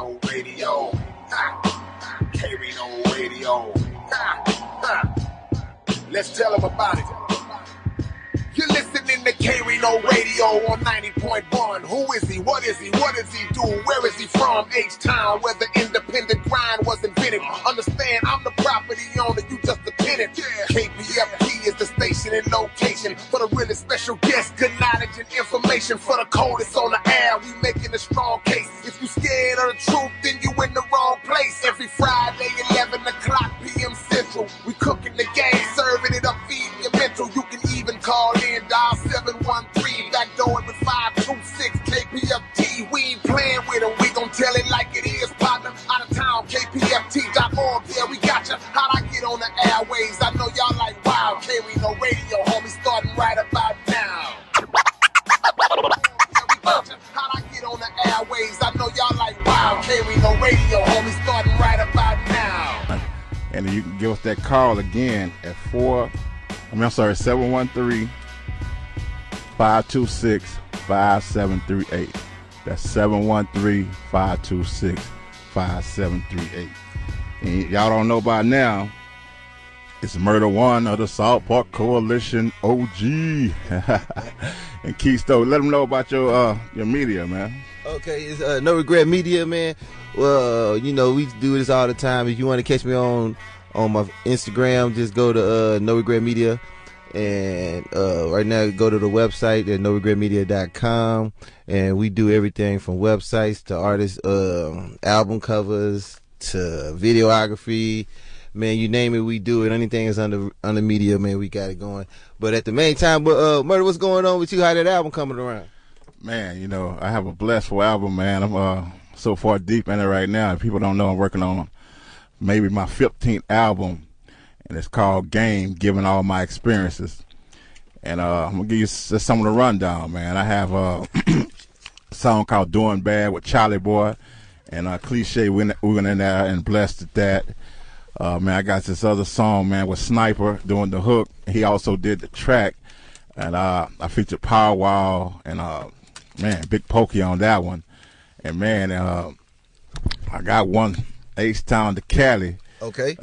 K-Rino Radio. Ha. K-Rino Radio. Ha. Ha. Let's tell them about it. You're listening to K-Rino Radio on 90.1. Who is he? What is he? What does he do? Where is he from? H-Town, where the independent grind was invented. Understand, I'm the property owner, you just a tenant. KPFT is the station and location for the really special guests. Good knowledge and information for the coldest on the air. We making a strong case. If you scared of the truth, then you in the wrong place. Every Friday, 11 o'clock p.m. Central. We cooking the game, serving it up, feeding your mental. You can even call in, dial 713, backdoor it with 526 KPFT. We ain't playing with them, we gon' tell it like it is, partner. Out of town, KPFT.org, yeah, we got ya. How'd I get on the airways? I know y'all like, wow, K-Rino Radio, homie, starting right about now. Yeah, we got ya. How'd I get on the airways? I know y'all like, wow, K-Rino Radio, homie, starting right about now. And you can give us that call again at 713-526-5738. That's 713-526-5738. And y'all don't know by now, it's Murder One of the South Park Coalition OG. And Keystone, let them know about your media, man. Okay, it's No Regret Media, man. Well, you know, we do this all the time. If you want to catch me on my Instagram, just go to No Regret Media. And right now, go to the website at noregretmedia.com. And we do everything from websites to artists, album covers to videography. Man, you name it, we do it. Anything is under media, man, we got it going. But at the main time, Murder, what's going on with you? How that album coming around? Man, you know, I have a blessful album, man. I'm so far deep in it right now. If people don't know, I'm working on maybe my 15th album, and it's called Game, giving all my experiences. And I'm going to give you just some of the rundown, man. I have a song called Doing Bad with Charlie Boy, and Cliche, we went in there and blessed at that. Man, I got this other song, man, with Sniper doing the hook. He also did the track, and I featured Power Wall and man, Big Pokey on that one. And man, I got one H-Town to Cali. Okay.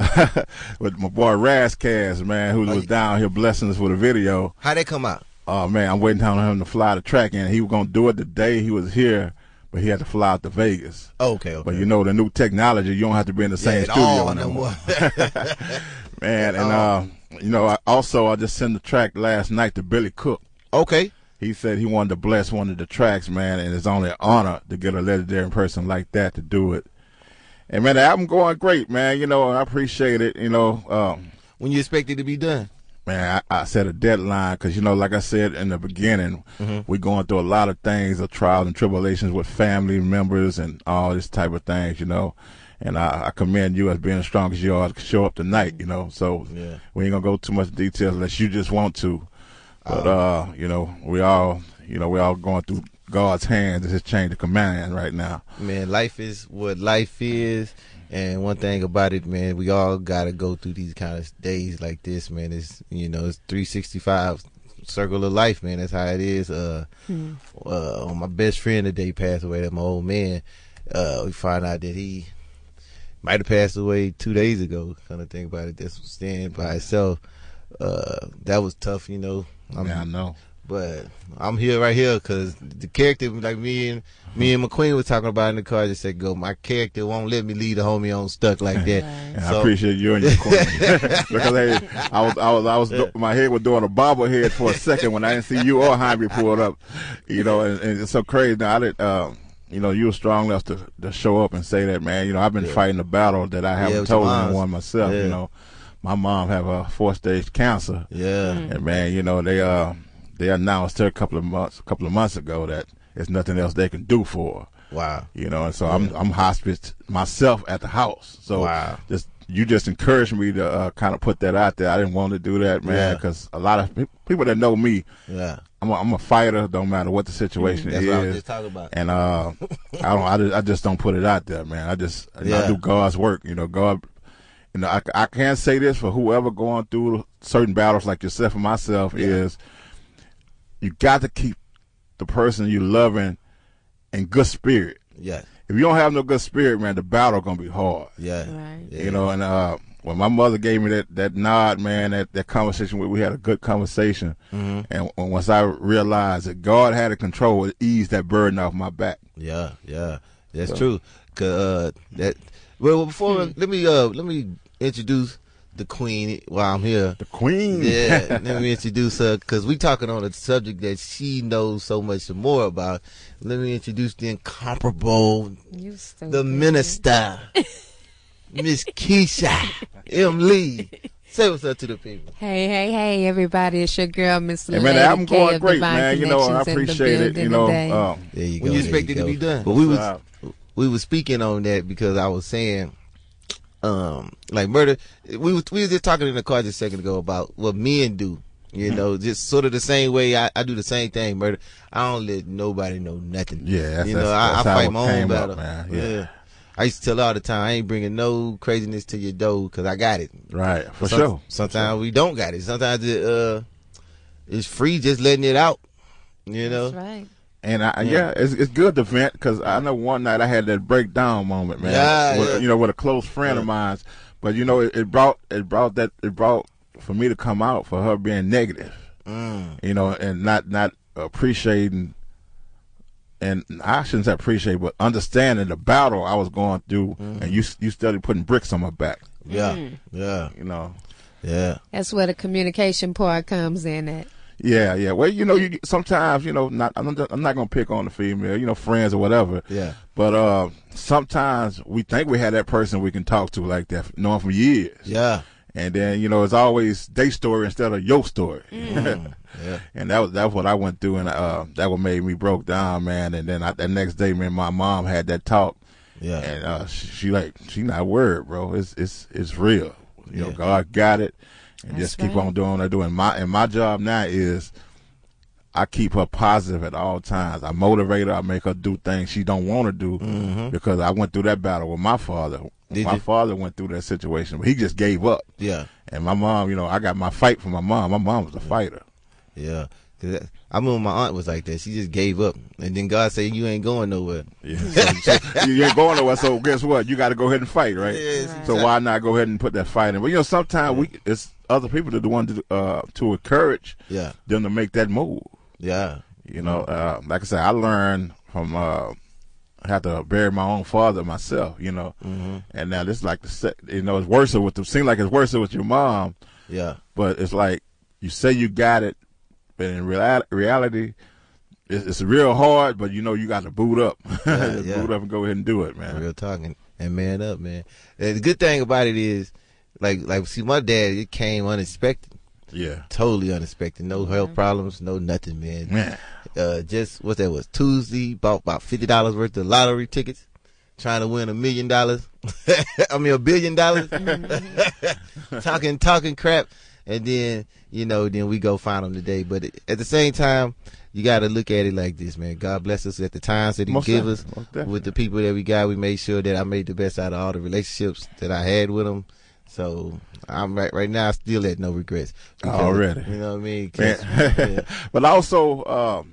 With my boy Razkaz, man, who was down here blessing us with a video. How'd that come out? Oh man, I'm waiting on him to fly the track in. He was gonna do it the day he was here, but he had to fly out to Vegas. Okay. But you know, the new technology, you don't have to be in the same studio anymore. Man, and you know, I just sent the track last night to Billy Cook. Okay. He said he wanted to bless one of the tracks, man, and it's only an honor to get a legendary person like that to do it. And man, the album going great, man. You know, I appreciate it. You know, when you expect it to be done? Man, I set a deadline because, you know, like I said in the beginning, we're going through a lot of things, of trials and tribulations with family members and all this type of things, you know. And I commend you as being as strong as you are to show up tonight, you know. So yeah, we ain't gonna go too much detail unless you just want to. But you know, we all going through God's hands as his chain of command right now. Man, life is what life is. And one thing about it, man, we all gotta go through these kind of days like this, man. It's, you know, it's 365 circle of life, man. That's how it is. My best friend today passed away. That my old man. We find out that he might have passed away 2 days ago. Kind of think about it. That's staying by itself. That was tough, you know. I know. But I'm here right here because the character, like me and McQueen was talking about in the car, just said, my character won't let me leave the homie on stuck like that. So, I appreciate you and your queen. Because hey, I was my head was doing a bobblehead for a second when I didn't see you or Jhiame pulled up. You know, and it's so crazy. Now, I didn't, you know, you were strong enough to show up and say that, man. You know, I've been fighting a battle that I haven't totally won myself. You know, my mom have a 4-stage cancer. Yeah. And man, you know, they announced her a couple of months ago that there's nothing else they can do for her. Wow. You know, and so I'm hospice myself at the house. So you just encouraged me to kind of put that out there. I didn't want to do that, man, because a lot of people that know me, I'm a fighter, don't matter what the situation That's is. what I was just talking about. And I just don't put it out there, man. I do God's work. You know, God. You know, I can't say this for whoever going through certain battles like yourself and myself is. You got to keep the person you loving in good spirit. Yeah. if you don't have no good spirit, man, the battle gonna be hard. Yeah. Right. Yeah. You know, and when my mother gave me that nod, man, that conversation, we had a good conversation. And once I realized that God had a control, it eased that burden off my back. Yeah, that's true. Well, before let me introduce the queen while I'm here. The queen. Yeah, let me introduce her because we talking on a subject that she knows so much more about. Let me introduce the incomparable, the minister, Miss Keisha M. Lee. Say what's up to the people. Hey, everybody. It's your girl, Miss Hey, Lady man, the album K going of great, Divine man. You know, I Connections in the appreciate it. building You know, today. There you go. When you expect it to be done? But we were speaking on that because I was saying, like murder. We were just talking in the car just a second ago about what men do. You know, just sort of the same way I do the same thing. Murder. I don't let nobody know nothing. Yeah, you know, that's I how fight it my own came battle. up, man. Yeah. I used to tell all the time, I ain't bringing no craziness to your door because I got it. Right, for sure. Sometimes we don't got it. Sometimes it's free just letting it out. You know. That's right. And it's good to vent because I know one night I had that breakdown moment, man. You know, with a close friend of mine. But you know, it brought for me to come out for her being negative. You know, and not appreciating. And I shouldn't say appreciate, but understanding the battle I was going through, and you started putting bricks on my back. Yeah. You know. Yeah. That's where the communication part comes in at. Yeah. Well, you know, sometimes, you know, I'm not gonna pick on the female, you know, friends or whatever. Yeah. But sometimes we think we have that person we can talk to like that, knowing for years. Yeah. And then, you know, it's always their story instead of your story. Yeah. And that's what I went through, and that what made me broke down, man. And then that next day, man, my mom had that talk. Yeah. And she not worried, bro. It's real. You know, God got it. And That's just keep right. on doing what I do. And my job now is I keep her positive at all times. I motivate her. I make her do things she don't want to do because I went through that battle with my father. My father went through that situation, but he just gave up. Yeah. And my mom, you know, I got my fight for my mom. My mom was a fighter. Yeah. I remember my aunt was like that. She just gave up. And then God said, you ain't going nowhere. Yeah. So you ain't going nowhere, so guess what? You got to go ahead and fight, right? Yeah, So why not go ahead and put that fight in? But, you know, sometimes it's other people that the one to encourage them to make that move. Yeah. You know, like I said, I learned from I had to bury my own father myself, you know. And now this like you know, it's worse with seem like it's worse with your mom. Yeah. But it's like you say you got it, but in reality, it's real hard. But you know, you got to boot up, boot up and go ahead and do it, man. Real talking and man up, man. And the good thing about it is, like see, my dad, it came unexpected. Yeah, totally unexpected. No health problems, no nothing, man. Just what that was Tuesday, bought about $50 worth of lottery tickets, trying to win $1 million. I mean $1 billion. talking crap, and then then we go find them today. But at the same time, you got to look at it like this, man. God bless us at the times that He give us with the people that we got. We made sure that I made the best out of all the relationships that I had with them. So I'm right now still at no regrets. Already. You know what I mean? But also,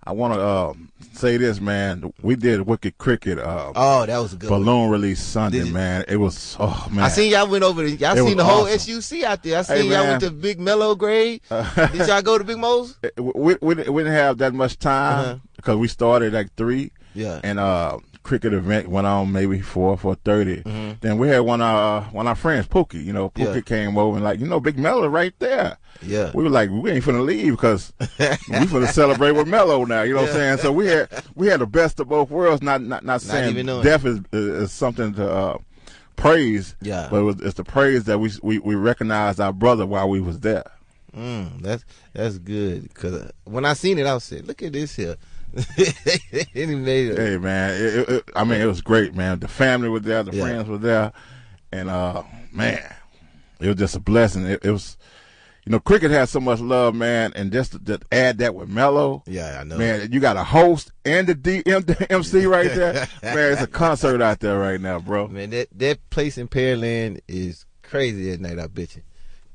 I want to say this, man. We did Wicked Cricket. That was a good balloon release Sunday, man. It was man. I seen y'all went over. Y'all seen the whole awesome. SUC out there. I seen y'all went to Big Mellow grade. Did y'all go to Big Mo's? We didn't have that much time because we started at 3. Yeah. And cricket event went on maybe 4:30. Then we had one of our friends, Pookie. You know, Pookie came over and Big Mellow right there. Yeah. We were like, we ain't finna leave because we finna celebrate with Mellow now. You know what I'm saying? So we had the best of both worlds. Not saying death is something to praise. Yeah. But it's the praise that we recognized our brother while we was there. That's good because when I seen it, I was saying, look at this here. He made it. Hey man, it was great, man. The family was there, the friends were there, and man, it was just a blessing. It was, cricket has so much love, man, and just to add that with Mellow, I know, man. You got a host and the MC right there, man. It's a concert out there right now, bro. Man, that place in Pearland is crazy at night. I bet you,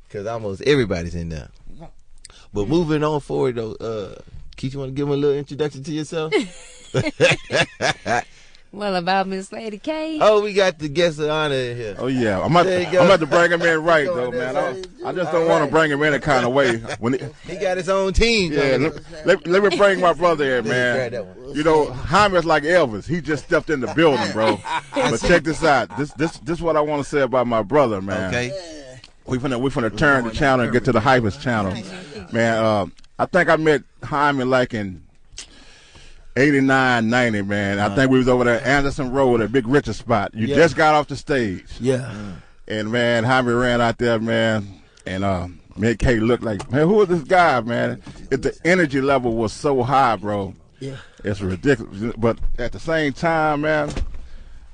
because almost everybody's in there. But moving on forward though, Keith, you want to give him a little introduction to yourself? Well, about Miss Lady K. Oh, we got the guest of honor in here. Oh yeah, I'm about to bring him in right though, man. I just don't want to bring him in a kind of way. When he got his own team. Yeah, let me bring my brother in, man. You know, Jhiame's like Elvis. He just stepped in the building, bro. But check this out. This is what I want to say about my brother, man. Okay. We finna turn the channel and get to the hypest channel, man. I think I met Jhiame like in 89, 90, man. I think we was over there Anderson Road at Big Richard spot. You just got off the stage. Yeah. And, man, Jhiame ran out there, man, and me and Kay looked like, man, who is this guy, man? The energy level was so high, bro. Yeah. It's ridiculous. But at the same time, man,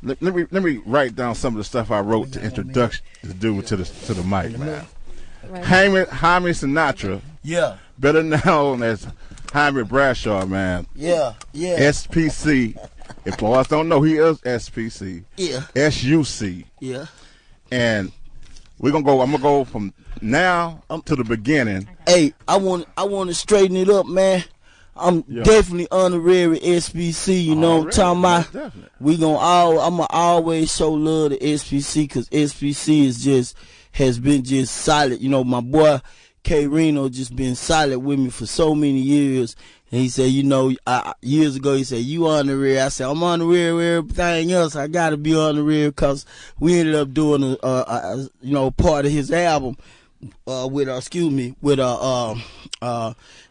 let me write down some of the stuff I wrote to introduce the dude to the mic, man. Jhiame Sinatra. Yeah. Better known as Jhiame Bradshaw, man. Yeah. Yeah. SPC. If boys don't know, he is SPC. Yeah. SUC. Yeah. And I'm gonna go from now to the beginning. Hey, I want to straighten it up, man. I'm definitely honorary SPC, you know what I'm talking about? Definitely. I'ma always show love to SPC because SPC has been just solid. You know, my boy K-Rino just been solid with me for so many years. And he said, you know, years ago, he said, you honorary. I said, I'm honorary with everything else. I got to be honorary because we ended up doing part of his album with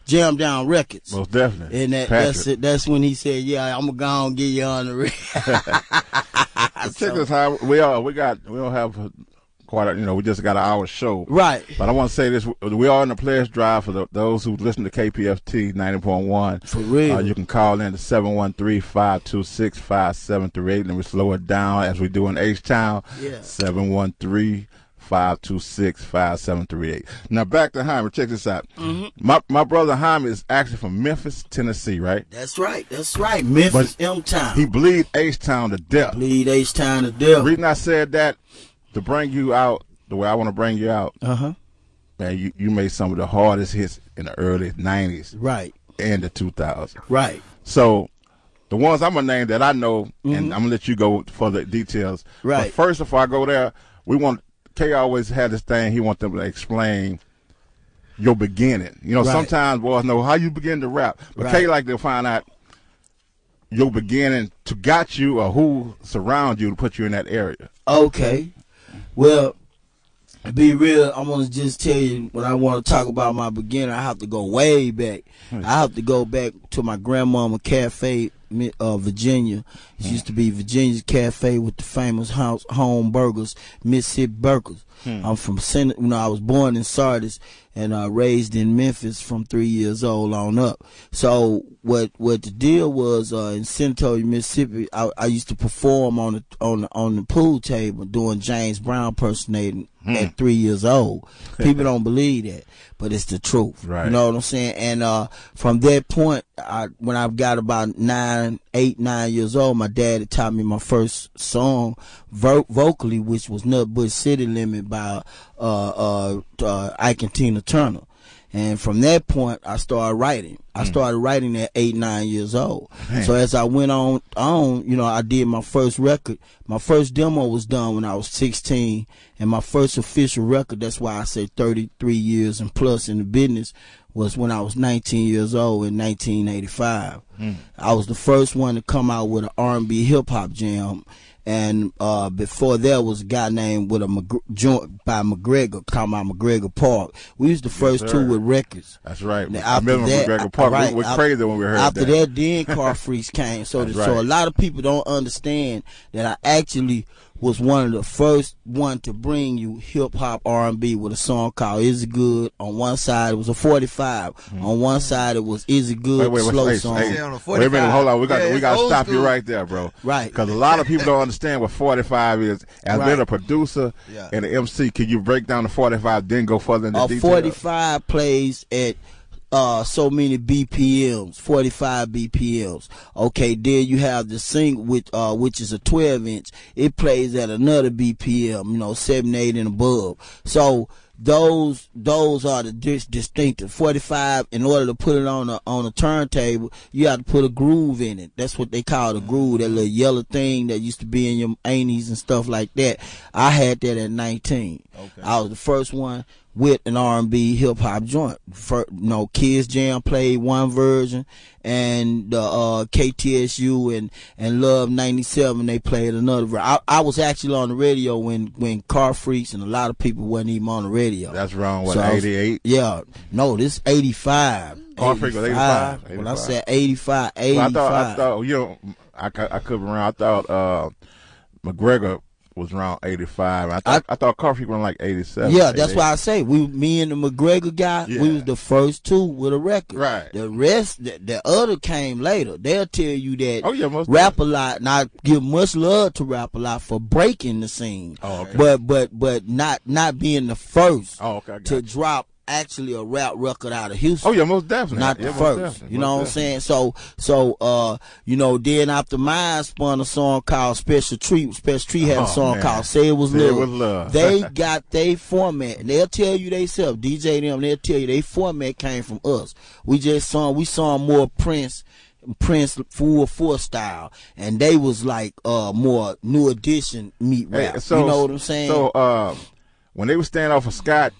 Jam Down Records. Most definitely. And that's it. That's when he said, yeah, I'm going to go on and get you honorary. Check this out. We don't have quite a, we just got an hour show. Right. But I want to say this. We are in the Players Drive for those who listen to KPFT 90.1. For real. You can call in to 713-526-5738. And we slow it down as we do in H-Town. Yeah. 713-526-5738. Now back to Jhiame. Check this out. Mm-hmm. My brother Jhiame is actually from Memphis, Tennessee, right? That's right. Memphis, M-Town. He bleed H-Town to death. Bleed H-Town to death. The reason I said that, to bring you out the way I want to bring you out, man, you made some of the hardest hits in the early 90s. Right. And the 2000s. Right. So the ones I'm going to name that I know, and I'm going to let you go for the details. Right. But first, before I go there, Kay always had this thing, he wants them to explain your beginning. You know, sometimes boys know how you begin to rap, but Kay like to find out your beginning to got you or who surround you to put you in that area. Okay. Well, to be real, I'm going to just tell you, when I want to talk about my beginning, I have to go way back. I have to go back to my grandmama cafe, Virginia. It used to be Virginia's Cafe with the famous home burgers, Mississippi Burgers. I'm from I was born in Sardis and raised in Memphis from 3 years old on up. So what the deal was in Senatore, Mississippi, I used to perform on the pool table doing James Brown impersonating at 3 years old. People don't believe that, but it's the truth. Right. You know what I'm saying? And from that point, when I got about 9 years old, my dad had taught me my first song vocally, which was Nut Bush City Limit by Ike and Tina Turner. And from that point, I started writing. I started writing at 8, 9 years old. Man. So as I went on, I did my first record. My first demo was done when I was 16, and my first official record, that's why I say 33 years and plus in the business, was when I was 19 years old in 1985. I was the first one to come out with an R&B hip-hop jam. And before there was a guy named with a joint by McGregor, talking about McGregor Park. We was the first two with records. That's right. Now, I remember McGregor Park. We were crazy when we heard that. After that, then Car Freaks came. So a lot of people don't understand that I actually was one of the first one to bring you hip-hop R&B with a song called Is It Good. On one side, it was a 45. On one side, it was Is It Good, slow song. Wait a minute, hold on. We got to stop you right there, bro. Right. Because a lot of people don't understand what 45 is. As being a producer and an MC, can you break down the 45, then go further into detail? 45 plays at so many BPMs, 45 BPMs. Okay, then you have the sync which is a 12-inch. It plays at another BPM, 7, 8 and above. So those are the distinctive 45. In order to put it on a turntable, you have to put a groove in it. That's what they call the groove, that little yellow thing that used to be in your ainies and stuff like that. I had that at 19. Okay. I was the first one with an R&B hip hop joint. Kids Jam played one version, and KTSU and Love 97 they played another version. I was actually on the radio when Car Freaks and a lot of people wasn't even on the radio. That's wrong. What, 88? Yeah, no, this 85. Car Freaks was 85. When I said 85, Well, I thought I could be wrong. I thought McGregor was around 85. I thought Car Freak was like 87. Yeah, that's why I say me and the McGregor guy, we was the first two with a record. Right. The rest, the other came later. They'll tell you that most Rap a Lot, and I give much love to Rap a Lot for breaking the scene. Oh, okay. But not being the first to you. drop actually a rap record out of Houston. Oh yeah, most definitely. Not the first. You know what I'm saying? So then after mine spun a song called Special Treat. Special Treat had a song called Say It Was Love. They got their format, and they'll tell you they self, DJ them, they'll tell you they format came from us. We saw more Prince full 4 style, and they was like more New Edition meet rap. Hey, so, you know what I'm saying? So when they were standing off of Scott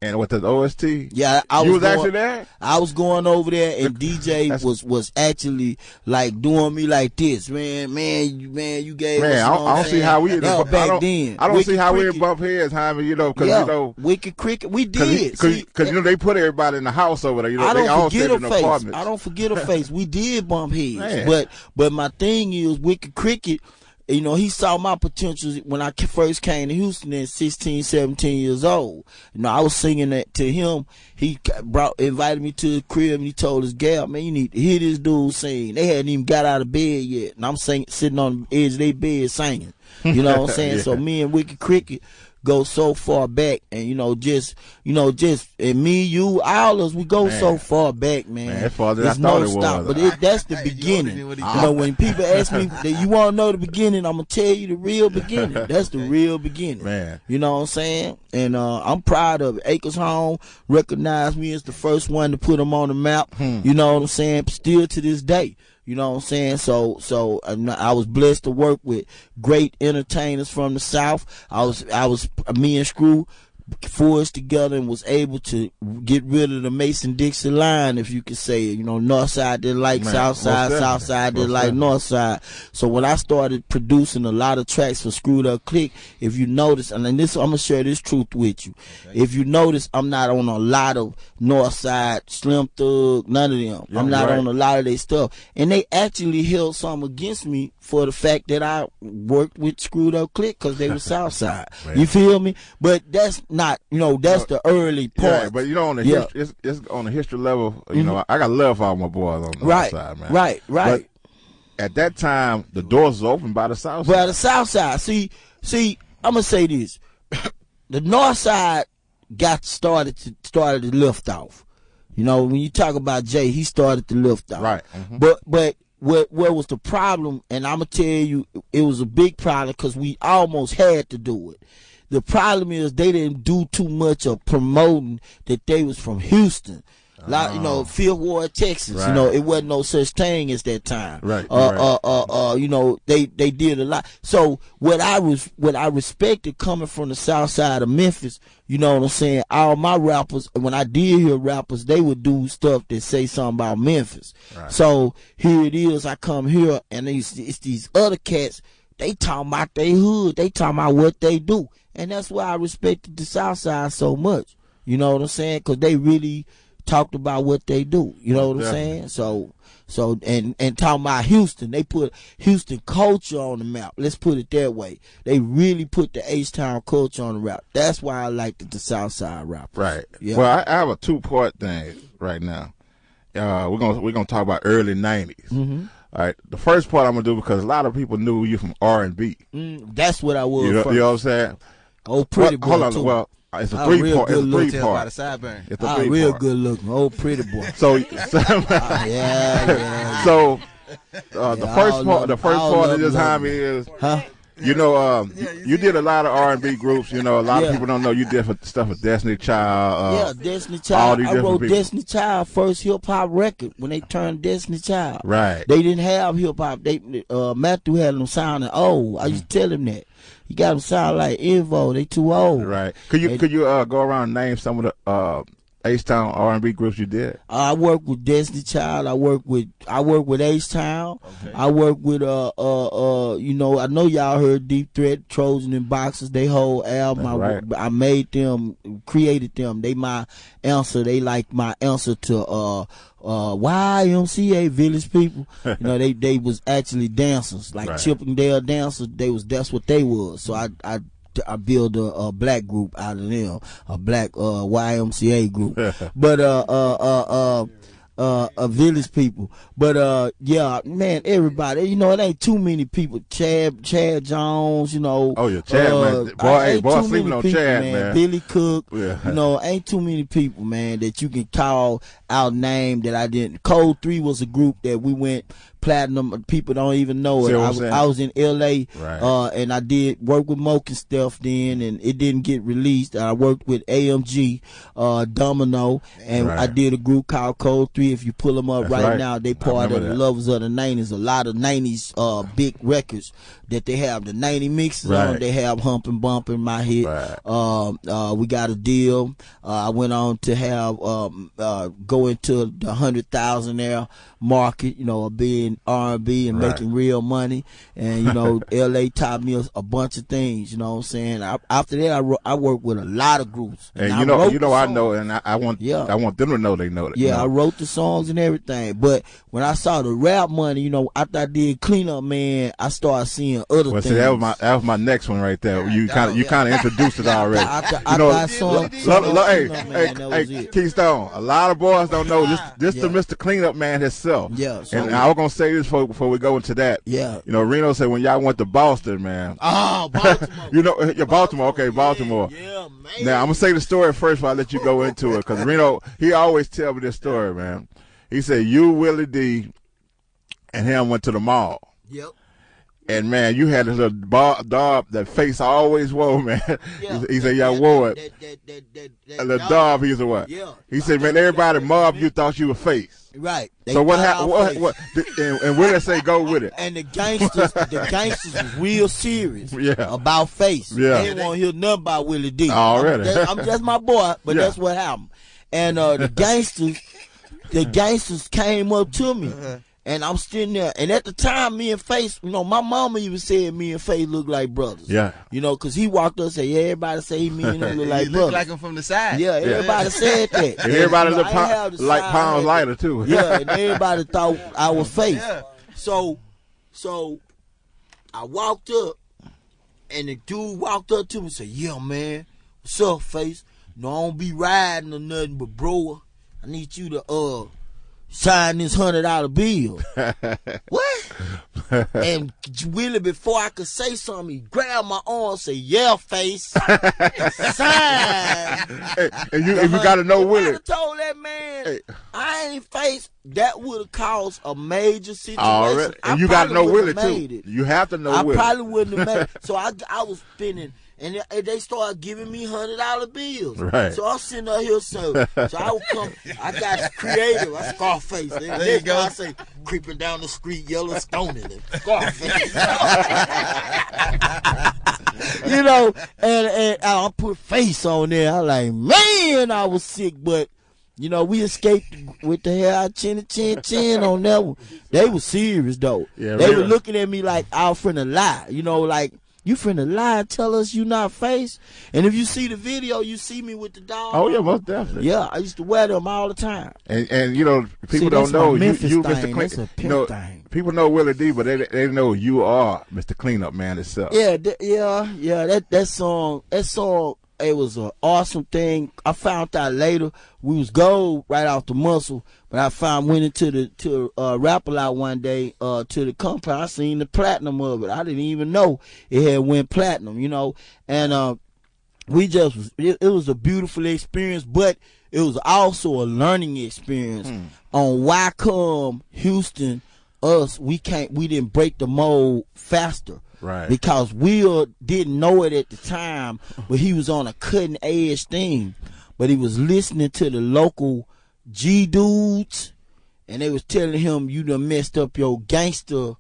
and with the OST, yeah, you was actually there. I was going over there, and DJ was actually like doing me like this, man. You gave us. I don't see how we back then. I don't see how we bump heads, Jhiame. Because Wicked Cricket, we did. Because they put everybody in the house over there. I they all forget a face. Apartments. I don't forget a face. We did bump heads, but my thing is Wicked Cricket. He saw my potential when I first came to Houston at 16, 17 years old. I was singing that to him. He invited me to the crib, and he told his gal, man, you need to hear this dude sing. They hadn't even got out of bed yet, and I'm sitting on the edge of their bed singing. You know what I'm saying? So me and Wicked Cricket go so far back, and and me, you, all of us, we go so far back, man. As far as I There's thought no it stop, was. but that's the beginning. When people ask me that you want to know the beginning, I'm gonna tell you the real beginning. That's the real beginning, man. You know what I'm saying? And I'm proud of it. Acres Home recognized me as the first one to put them on the map. You know what I'm saying? Still to this day. You know what I'm saying? So I was blessed to work with great entertainers from the South. Me and Screw forged together and was able to get rid of the Mason-Dixon line, if you could say it. North side didn't like South side, South side didn't like North side. So when I started producing a lot of tracks for Screwed Up Click, if you notice, and I'm gonna share this truth with you. Okay. If you notice, I'm not on a lot of North side, Slim Thug, none of them. I'm not on a lot of their stuff. And they actually held something against me for the fact that I worked with Screwed Up Click because they were South side. You feel me? But that's not, that's the early part. Yeah, but on the it's on the history level, I got love for all my boys on the North side, man. Right. But at that time, the doors was open by the South side. By the South side. See, I'm gonna say this: the North side started to lift off. When you talk about Jay, he started to lift off. Right. But what was the problem? And I'm gonna tell you, it was a big problem because we almost had to do it. The problem is they didn't do too much of promoting that they was from Houston. Like, Fifth Ward, Texas. Right. It wasn't no such thing as that time. Right. They did a lot. So what I respected coming from the South side of Memphis, you know what I'm saying? All my rappers, when I did hear rappers, they would do stuff that say something about Memphis. Right. So here it is. I come here, and it's these other cats. They talking about their hood. They talking about what they do, and that's why I respected the South side so much. You know what I'm saying? Because they really talked about what they do. You know what I'm saying? So and talking about Houston, they put Houston culture on the map. Let's put it that way. They really put the Htown culture on the map. That's why I liked the South Side rap. Right. Yeah. Well, I have a 2-part thing right now. We're gonna talk about early '90s. All right. The first part I'm gonna do because a lot of people knew you from R&B. That's what I was. You know what I'm saying? Oh, pretty boy. Hold on. Too. It's a 3-part. It's a 3-part. It's a 3-part. Real good looking. Oh, pretty boy. So, yeah. So, the first part of this, Jhiame, is You know, you did a lot of R&B groups. You know, a lot of people don't know you did stuff with Destiny Child. Destiny Child. I wrote people. Destiny Child first hip hop record when they turned Destiny Child. Right. They didn't have hip hop. They Matthew had them sounding old. I used to tell him that. He got them sound like Invo. They too old. Right. Could you go around and name some of the Htown R&B groups you did? I work with Destiny Child. I work with Htown. Okay. I work with you know, I know y'all heard Deep Threat, Trojan and Boxers. They whole album. I made them, created them. They my answer. They like my answer to YMCA Village People. You know, they was actually dancers, like Chippendale dancers. That's what they was. So I build a black group out of them, a black YMCA group, but Village People. But yeah, man, everybody, you know, it ain't too many people. Chad Jones, you know. Oh yeah, Chad, man. Boy, sleeping on people, Chad, man. Billy Cook, you know, ain't too many people, man, that you can call out name that I didn't. Code 3 was a group that we went platinum. People don't even know it. I was in LA, and I did work with Moke and stuff then, and it didn't get released. I worked with AMG, Domino, and I did a group called Code 3. If you pull them up now, they part of the Lovers of the 90s. A lot of 90s big records that they have. The 90 mixes on, they have Hump and Bump in my hit. We got a deal. I went on to have go into the 100,000 market, you know, being R&B and making real money. And, you know, LA taught me a bunch of things, you know what I'm saying? After that, I worked with a lot of groups. And I know, and I want them to know they know that. Yeah, you know? I wrote the songs and everything. But when I saw the rap money, you know, after I did Cleanup Man, I started seeing other things. See, that was my next one right there. You kind of introduced it already. Hey, Keystone, a lot of boys don't know this the Mr. Cleanup Man himself. Yeah. So and I was gonna say this before we go into that. Yeah. You know, Reno said when y'all went to Boston, man. Oh, Baltimore. You know, Baltimore. Okay, Baltimore. Yeah, man. Now I'm gonna say the story first before I let you go into it, because Reno, he always tell me this story, man. He said you, Willie D, and him went to the mall. Yep. And man, you had this little dog that face always wore, man. Yeah. He said y'all wore it. The dog, he's a what? Yeah. He said, man, everybody mobbed you, thought you were face. Right. So what happened? And Willie say go with it. And the gangsters was real serious Yeah. about face. Yeah. They didn't want to hear nothing about Willie D. Already. I'm just my boy, but that's what happened. And the gangsters came up to me. And I'm sitting there, and at the time, me and Face, you know, my mama even said me and Face look like brothers. Yeah. You know, because he walked up and said, yeah, everybody say me and him look like brothers. Look like him from the side. Yeah, everybody said that. And everybody looked like pounds lighter, too. Yeah, and everybody thought I was Face. Yeah. So I walked up, and the dude walked up to me and said, yeah, man, what's up, Face? No, I don't be riding or nothing, but bro, I need you to, sign this $100 bill. What? And Willie, before I could say something, he grabbed my arm and said, yeah, Face. Sign. Hey, and you got to know Willie. I told that man, I ain't Face. That would have caused a major situation. Already. And you got to know Willie, too. You have to know Willie. I probably wouldn't have made it. So I was spinning. And they started giving me $100 bills. Right. So I'm sitting out here, so I would come. I got creative. I Scarface. There you go. I say, creeping down the street, yellow stoning him. Scarface. You know, and I put Face on there. I like, man, I was sick, but. You know, we escaped with the hair chin on that one. They were serious, though. Yeah, they were looking at me like I was finna lie. You know, like, you finna lie and tell us you not Face? And if you see the video, you see me with the dog. Oh, yeah, most definitely. Yeah, I used to wear them all the time. And you know, people don't know you Mr. Clean. You know, people know Willie D, but they know you are Mr. Cleanup Man itself. Yeah, that song, it was an awesome thing. I found out later we was gold right off the muscle, but went into the Rap-A-Lot one day to the compound. I seen the platinum of it. I didn't even know it had went platinum, you know. And it was a beautiful experience, but it was also a learning experience on why come Houston us, we didn't break the mold faster. Right. Because Will didn't know it at the time, but he was on a cutting edge thing. But he was listening to the local G dudes, and they was telling him, you done messed up your gangster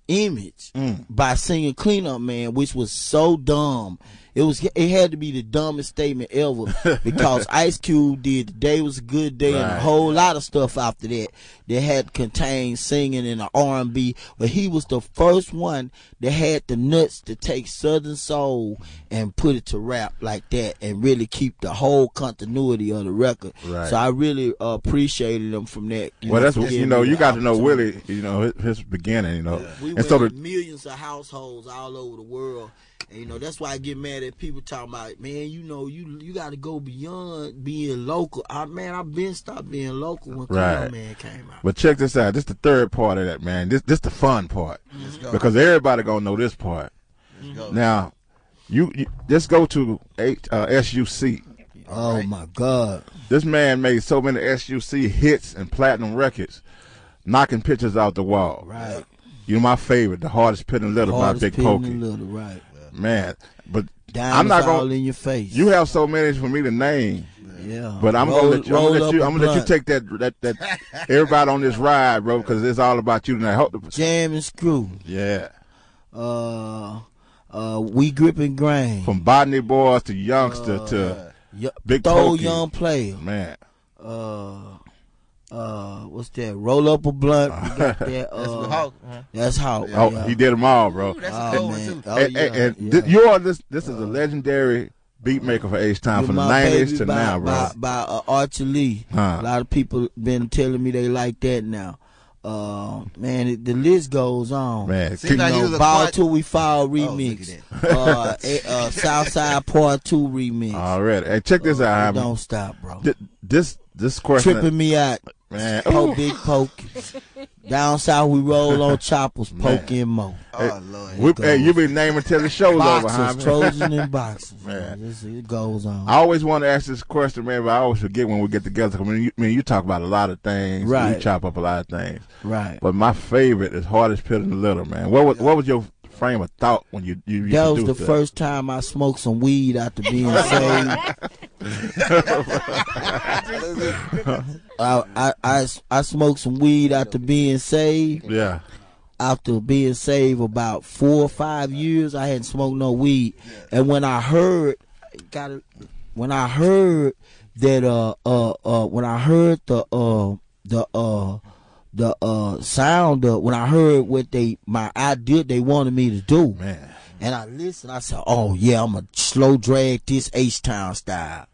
image by singing Clean Up Man, which was so dumb. It had to be the dumbest statement ever, because Ice Cube did Today Was a Good Day and a whole lot of stuff after that had contained singing in the R&B, but he was the first one that had the nuts to take Southern soul and put it to rap like that and really keep the whole continuity of the record. Right. So I really appreciated him from that. Well, that's what, you got to know Willie, his beginning, We and went so in millions of households all over the world. And, that's why I get mad at people talking about, man, you got to go beyond being local. I've been stopped being local when Clean Up Man came out. But check this out. This the third part of that, man. This the fun part, because everybody gonna know this part. Now, you just go to SUC. Oh my God! This man made so many SUC hits and platinum records, knocking pictures out the wall. Right. My favorite, The Hardest Pit in Little by Big Pokey. Right. Man, but Diamonds I'm not all gonna in your face. You have so many for me to name. Yeah. But I'm gonna let you take that everybody on this ride, bro, because it's all about you tonight. Jam and Screw. Yeah. We Gripping Grain. From Botany Boys to Youngster to Big Pokey. Young Player. Man. What's that? Roll Up a Blunt. We got that. That's Hawk. Oh, yeah. He did them all, bro. Ooh, that's a cool one too. This is a legendary beat maker for Htown from the 90s to now, bro. By Archie Lee. A lot of people been telling me they like that now. Man, the list goes on. Man, Ball Till We Fall remix. Southside Part 2 remix. Already. Hey, check this out, Jhiame. Don't stop, bro. This question. Tripping me out. Man. Big Pokey. Down south we roll on choppers, Pokey and Mo. Oh, Lord. You been naming till the show's over, Boxers, Jhiame. Trojan and boxers. Man. It goes on. I always want to ask this question, man, but I always forget when we get together. You talk about a lot of things. Right. You chop up a lot of things. Right. But my favorite is Hardest Pit in the Little, man. What was your frame of thought when you that was the first time I smoked some weed after being saved. I smoked some weed after being saved. Yeah. After being saved about 4 or 5 years, I hadn't smoked no weed. And when I heard that when I heard the sound of, when I heard what they wanted me to do, man, and I listened, I said, oh yeah, I'm gonna slow drag this Htown style.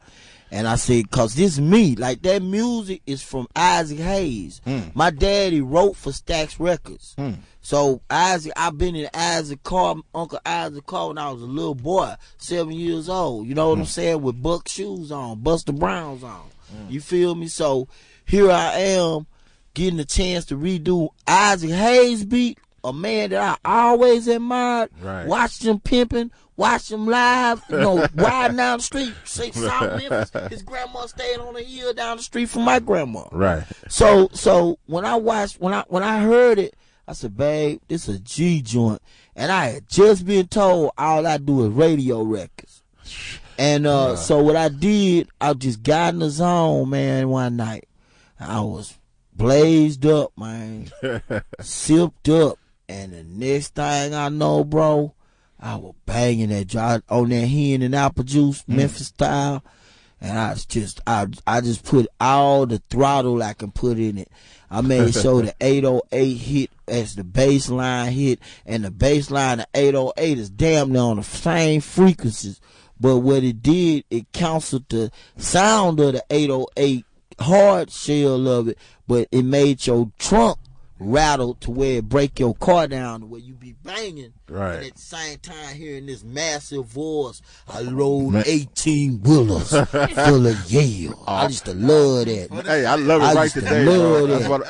And I said, cause this me, like that music is from Isaac Hayes. My daddy wrote for Stax Records. So I've been in Uncle Isaac car when I was a little boy, 7 years old. You know what I'm saying? With Buck shoes on, Buster Browns on. You feel me? So here I am getting a chance to redo Isaac Hayes beat, a man that I always admired. Right. Watched him pimping, watched him live, riding down the street, South Memphis. His grandma stayed on a hill down the street from my grandma. Right. So when I heard it, I said, babe, this is a G joint. And I had just been told all I do is radio records. And so what I did, I just got in the zone, man, one night. I was blazed up, man, sipped up, and the next thing I know, bro, I was banging that joint on that hen and apple juice, Memphis style, and I just put all the throttle I can put in it. I made sure the 808 hit as the bass line hit, and the bass line of 808 is damn near on the same frequencies. But what it did, it canceled the sound of the 808 hard shell of it, but it made your trunk rattle to where it break your car down to where you be banging. Right. And at the same time hearing this massive voice, I rode 18 wheelers full of Yale. I used to love that. Hey, I love it right today, bro.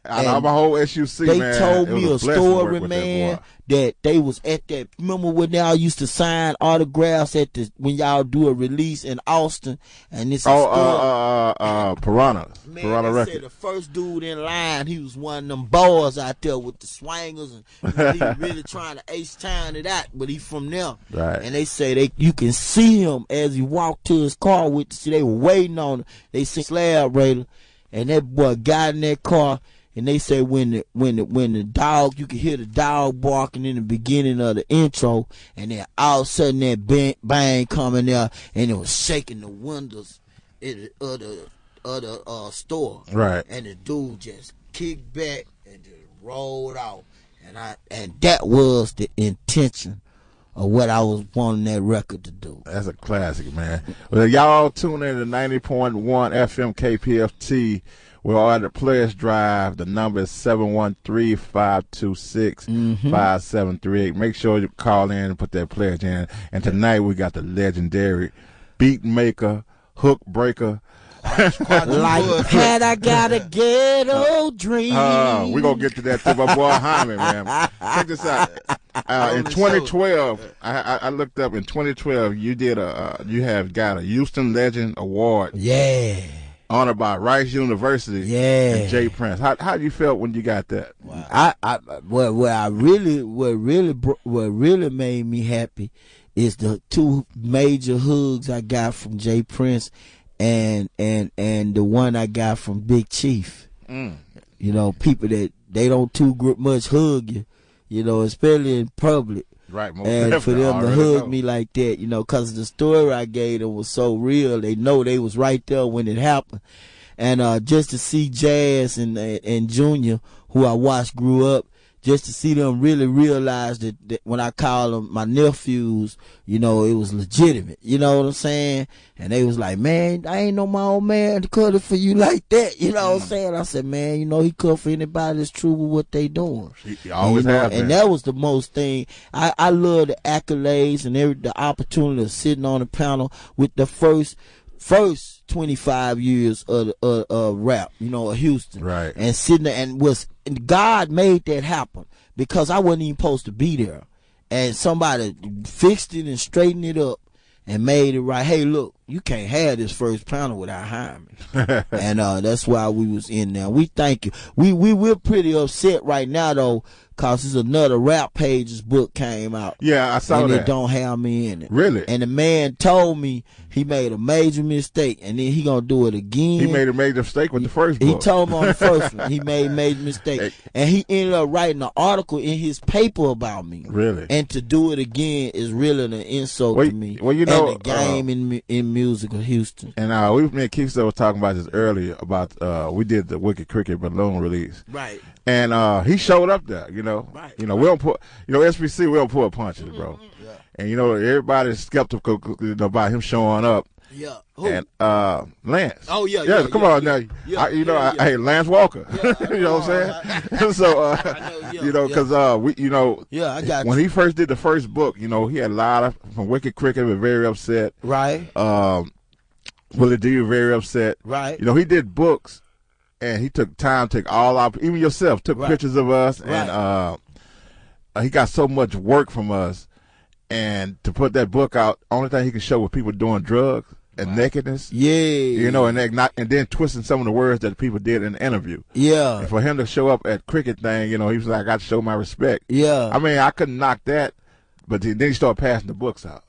Out of my whole SUC, they man, told it was me a blessing to work story, with man, that they was at that. Remember when y'all used to sign autographs at the when y'all do a release in Austin, and it's Piranha. Man, Piranha they Records. said the first dude in line, he was one of them boys out there with the swingers, and he was really trying to Htown it out, but he from there. Right. And they say you can see him as he walked to his car with. See, they were waiting on him. They see Slab Raider, and that boy got in that car. And they say when the dog, you can hear the dog barking in the beginning of the intro, and then all of a sudden that bang coming there, and it was shaking the windows of the store. Right. And the dude just kicked back and just rolled out, and that was the intention of what I was wanting that record to do. That's a classic, man. Well, y'all tune in to 90.1 FM KPFT. We're all at the Players Drive. The number is 713-526-5738. Make sure you call in and put that pledge in. And tonight we got the legendary beat maker, hook breaker. Like had I got a ghetto dream. We're going to get to that too, my boy Jhiame, man. Check this out. In 2012, I looked up, in 2012, you have got a Houston Legend Award. Yeah. Honored by Rice University. Yeah. And Jay Prince. How you felt when you got that? What really made me happy is the two major hugs I got from Jay Prince and the one I got from Big Chief. You know, people that they don't too much hug you, you know, especially in public. Right, and for them to hug me like that, you know, because the story I gave them was so real. They know they was right there when it happened. And just to see Jazz and Junior, who I watched grew up, just to see them really realize that when I call them my nephews, you know, it was legitimate. You know what I'm saying? And they was like, man, I ain't know my old man to cut it for you like that. You know what I'm saying? I said, man, you know, he cut for anybody that's true with what they doing. He always have been. And that was the most thing. I love the accolades and the opportunity of sitting on the panel with the first 25 years of rap, you know, of Houston. Right. And sitting there and God made that happen because I wasn't even supposed to be there. And somebody fixed it and straightened it up and made it right. Hey, look, you can't have this first panel without Jhiame. And that's why we was in there. We thank you. We're pretty upset right now though, cause there's another Rap Pages book came out. Yeah, I saw and that. And it don't have me in it. Really? And the man told me he made a major mistake, and then he gonna do it again. He made a major mistake with the first book. He told me on the first one he made a major mistake, and he ended up writing an article in his paper about me. Really? And to do it again is really an insult to me. Well, you know, and the game in music of Houston. And me and Keith was talking about this earlier about we did the Wicked Cricket balloon release. Right. And he showed up there, you know. Right. You know, we don't put, you know, SBC, we don't pull punches, bro. Yeah. And, you know, everybody's skeptical about him showing up. Yeah. Who? And Lance. Oh, yeah. Yeah, come on now. Hey, Lance Walker. You know what I'm saying? So, you know, because I got when he first did the first book, you know, he had a lot of, from Wicked Cricket, was very upset. Right. Willie D was very upset. Right. You know, he did books. And he took time to take all our, even yourself, took pictures of us, and he got so much work from us. And to put that book out, only thing he could show was people doing drugs and nakedness. Yeah. You know, and then twisting some of the words that people did in the interview. Yeah. And for him to show up at Cricket thing, you know, he was like, I got to show my respect. Yeah. I mean, I couldn't knock that, but then he started passing the books out.